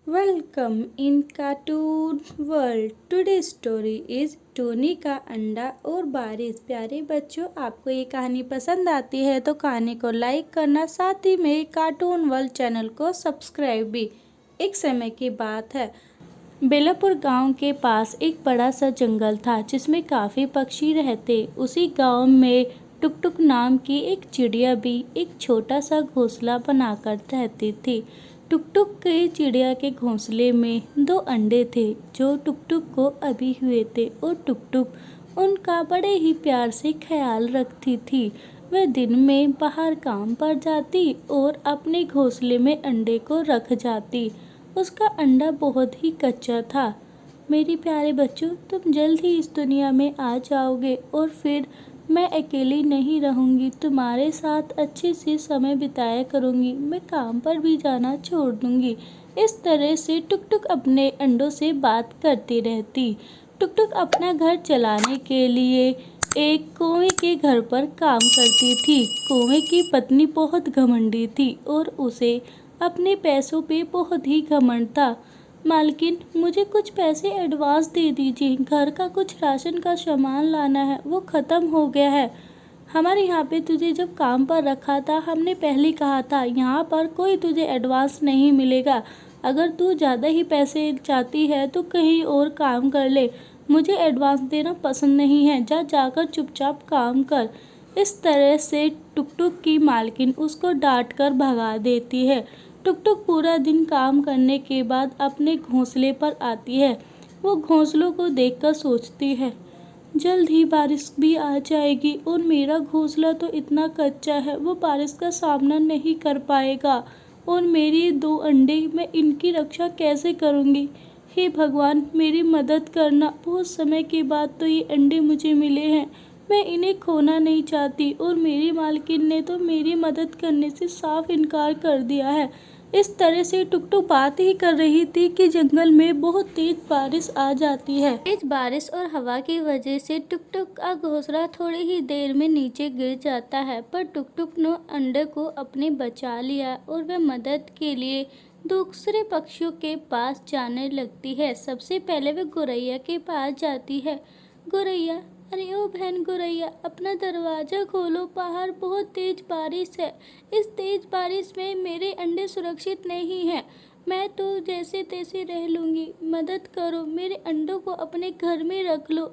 Welcome in cartoon world. Today story is Tony का अंडा और बारिश। प्यारे बच्चों, आपको ये कहानी पसंद आती है तो कहानी को लाइक करना, साथ ही में कार्टून वर्ल्ड चैनल को सब्सक्राइब भी। एक समय की बात है, बेलापुर गांव के पास एक बड़ा सा जंगल था जिसमें काफ़ी पक्षी रहते। उसी गांव में टुक टुक नाम की एक चिड़िया भी एक छोटा सा घोंसला बनाकर रहती थी। टुक टुक के चिड़िया के घोंसले में 2 अंडे थे जो टुक टुक को अभी हुए थे, और टुक टुक उनका बड़े ही प्यार से ख्याल रखती थी। वह दिन में बाहर काम पर जाती और अपने घोंसले में अंडे को रख जाती। उसका अंडा बहुत ही कच्चा था। मेरे प्यारे बच्चों, तुम जल्द ही इस दुनिया में आ जाओगे और फिर मैं अकेली नहीं रहूँगी, तुम्हारे साथ अच्छे से समय बिताया करूँगी। मैं काम पर भी जाना छोड़ दूँगी। इस तरह से टुक टुक अपने अंडों से बात करती रहती। टुक टुक अपना घर चलाने के लिए एक कौवे के घर पर काम करती थी। कौवे की पत्नी बहुत घमंडी थी और उसे अपने पैसों पे बहुत ही घमंड था। मालकिन, मुझे कुछ पैसे एडवांस दे दीजिए, घर का कुछ राशन का सामान लाना है, वो ख़त्म हो गया है। हमारे यहाँ पे तुझे जब काम पर रखा था, हमने पहले कहा था यहाँ पर कोई तुझे एडवांस नहीं मिलेगा। अगर तू ज़्यादा ही पैसे चाहती है तो कहीं और काम कर ले, मुझे एडवांस देना पसंद नहीं है। जाकर चुपचाप काम कर। इस तरह से टुक टुक की मालकिन उसको डांट कर भगा देती है। टुक टुक पूरा दिन काम करने के बाद अपने घोंसले पर आती है। वो घोंसलों को देखकर सोचती है, जल्द ही बारिश भी आ जाएगी और मेरा घोंसला तो इतना कच्चा है, वो बारिश का सामना नहीं कर पाएगा। और मेरी 2 अंडे, मैं इनकी रक्षा कैसे करूँगी? हे भगवान, मेरी मदद करना। बहुत समय के बाद तो ये अंडे मुझे मिले हैं, मैं इन्हें खोना नहीं चाहती। और मेरी मालकिन ने तो मेरी मदद करने से साफ इनकार कर दिया है। इस तरह से टुक टुक बात ही कर रही थी कि जंगल में बहुत तेज बारिश आ जाती है। तेज बारिश और हवा की वजह से टुक टुक का घोंसला थोड़ी ही देर में नीचे गिर जाता है, पर टुक टुक ने अंडे को अपने बचा लिया और वह मदद के लिए दूसरे पक्षियों के पास जाने लगती है। सबसे पहले वह गौरैया के पास जाती है। गौरैया, अरे ओ बहन गौरैया, अपना दरवाज़ा खोलो, बाहर बहुत तेज बारिश है। इस तेज बारिश में मेरे अंडे सुरक्षित नहीं हैं। मैं तो जैसे तैसे रह लूँगी, मदद करो, मेरे अंडों को अपने घर में रख लो।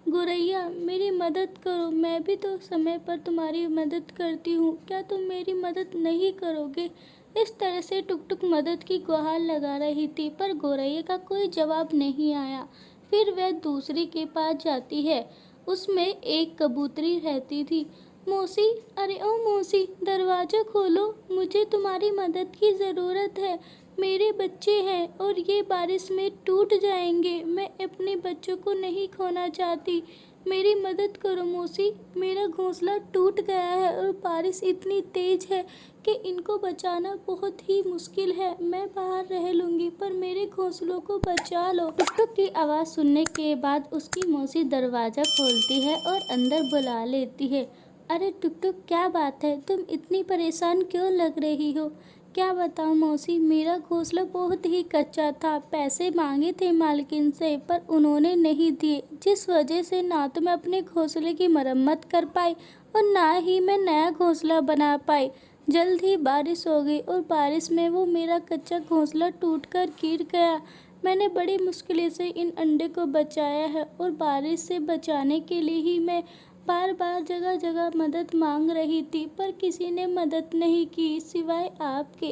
गौरैया, मेरी मदद करो, मैं भी तो समय पर तुम्हारी मदद करती हूँ, क्या तुम मेरी मदद नहीं करोगे? इस तरह से टुक टुक मदद की गुहार लगा रही थी, पर गौरैया का कोई जवाब नहीं आया। फिर वह दूसरी के पास जाती है। उसमें एक कबूतरी रहती थी। मौसी, अरे ओ मौसी, दरवाज़ा खोलो, मुझे तुम्हारी मदद की ज़रूरत है। मेरे बच्चे हैं और ये बारिश में टूट जाएंगे। मैं अपने बच्चों को नहीं खोना चाहती, मेरी मदद करो मौसी। मेरा घोंसला टूट गया है और बारिश इतनी तेज़ है कि इनको बचाना बहुत ही मुश्किल है। मैं बाहर रह लूँगी, पर मेरे घोंसलों को बचा लो। टुक टुक की आवाज़ सुनने के बाद उसकी मौसी दरवाज़ा खोलती है और अंदर बुला लेती है। अरे टुक टुक, क्या बात है, तुम इतनी परेशान क्यों लग रही हो? क्या बताऊँ मौसी, मेरा घोंसला बहुत ही कच्चा था। पैसे मांगे थे मालकिन से, पर उन्होंने नहीं दिए, जिस वजह से ना तो मैं अपने घोंसले की मरम्मत कर पाई और ना ही मैं नया घोंसला बना पाई। जल्द ही बारिश हो गई और बारिश में वो मेरा कच्चा घोंसला टूटकर गिर गया। मैंने बड़ी मुश्किल से इन अंडे को बचाया है और बारिश से बचाने के लिए ही मैं बार बार जगह जगह मदद मांग रही थी, पर किसी ने मदद नहीं की सिवाय आपके।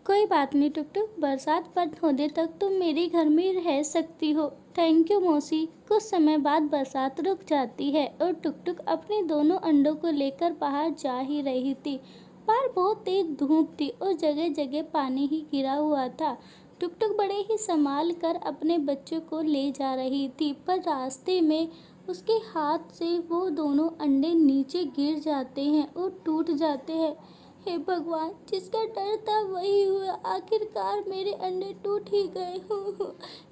कोई बात नहीं टुक टुक, बरसात बंद होने तक तुम मेरे घर में रह सकती हो। थैंक यू मौसी। कुछ समय बाद बरसात रुक जाती है और टुक टुक अपने दोनों अंडों को लेकर बाहर जा ही रही थी। बाहर बहुत तेज धूप थी और जगह जगह पानी ही गिरा हुआ था। टुक टुक बड़े ही संभाल कर अपने बच्चों को ले जा रही थी, पर रास्ते में उसके हाथ से वो दोनों अंडे नीचे गिर जाते हैं और टूट जाते हैं। हे भगवान, जिसका डर था वही हुआ, आखिरकार मेरे अंडे टूट ही गए।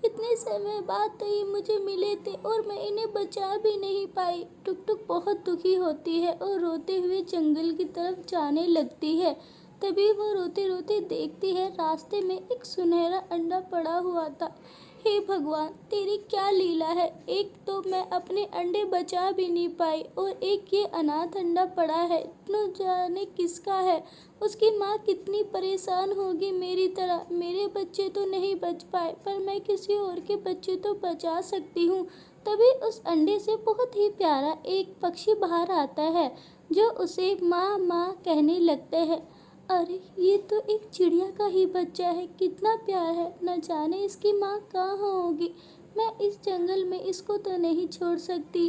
इतने समय बाद तो ये मुझे मिले थे और मैं इन्हें बचा भी नहीं पाई। टुक टुक बहुत दुखी होती है और रोते हुए जंगल की तरफ जाने लगती है। तभी वो रोते रोते देखती है रास्ते में एक सुनहरा अंडा पड़ा हुआ था। हे भगवान, तेरी क्या लीला है, एक तो मैं अपने अंडे बचा भी नहीं पाई और एक ये अनाथ अंडा पड़ा है, न जाने किसका है। उसकी माँ कितनी परेशान होगी मेरी तरह। मेरे बच्चे तो नहीं बच पाए, पर मैं किसी और के बच्चे तो बचा सकती हूँ। तभी उस अंडे से बहुत ही प्यारा एक पक्षी बाहर आता है, जो उसे माँ माँ कहने लगते हैं। अरे, ये तो एक चिड़िया का ही बच्चा है, कितना प्यार है। न जाने इसकी माँ कहाँ होगी। मैं इस जंगल में इसको तो नहीं छोड़ सकती।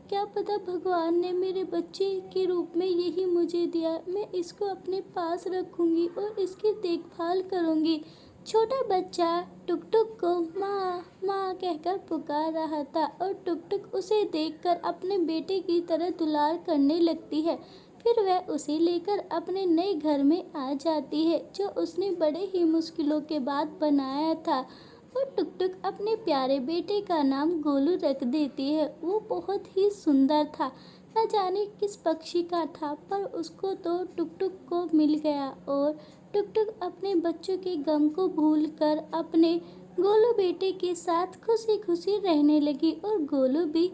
क्या पता भगवान ने मेरे बच्चे के रूप में यही मुझे दिया। मैं इसको अपने पास रखूंगी और इसकी देखभाल करूंगी। छोटा बच्चा टुक टुक को माँ माँ कहकर पुकार रहा था और टुक टुक उसे देखकर अपने बेटे की तरह दुलार करने लगती है। फिर वह उसे लेकर अपने नए घर में आ जाती है, जो उसने बड़े ही मुश्किलों के बाद बनाया था। और टुक टुक अपने प्यारे बेटे का नाम गोलू रख देती है। वो बहुत ही सुंदर था, न जाने किस पक्षी का था, पर उसको तो टुक टुक को मिल गया और टुक टुक अपने बच्चों के गम को भूलकर अपने गोलू बेटे के साथ खुशी खुशी रहने लगी। और गोलू भी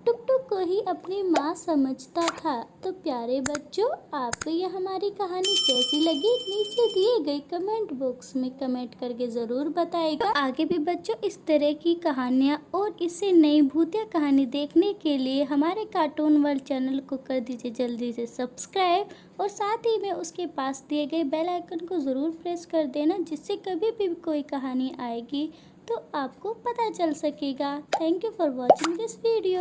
टुक टुक को ही अपनी माँ समझता था। तो प्यारे बच्चों, आपको यह हमारी कहानी कैसी लगी, नीचे दिए गए कमेंट बॉक्स में कमेंट करके ज़रूर बताएगा। तो आगे भी बच्चों इस तरह की कहानियाँ और इससे नई भूतिया कहानी देखने के लिए हमारे कार्टून वर्ल्ड चैनल को कर दीजिए जल्दी से सब्सक्राइब, और साथ ही में उसके पास दिए गए बेल आइकन को ज़रूर प्रेस कर देना, जिससे कभी भी कोई कहानी आएगी तो आपको पता चल सकेगा। Thank you for watching this video.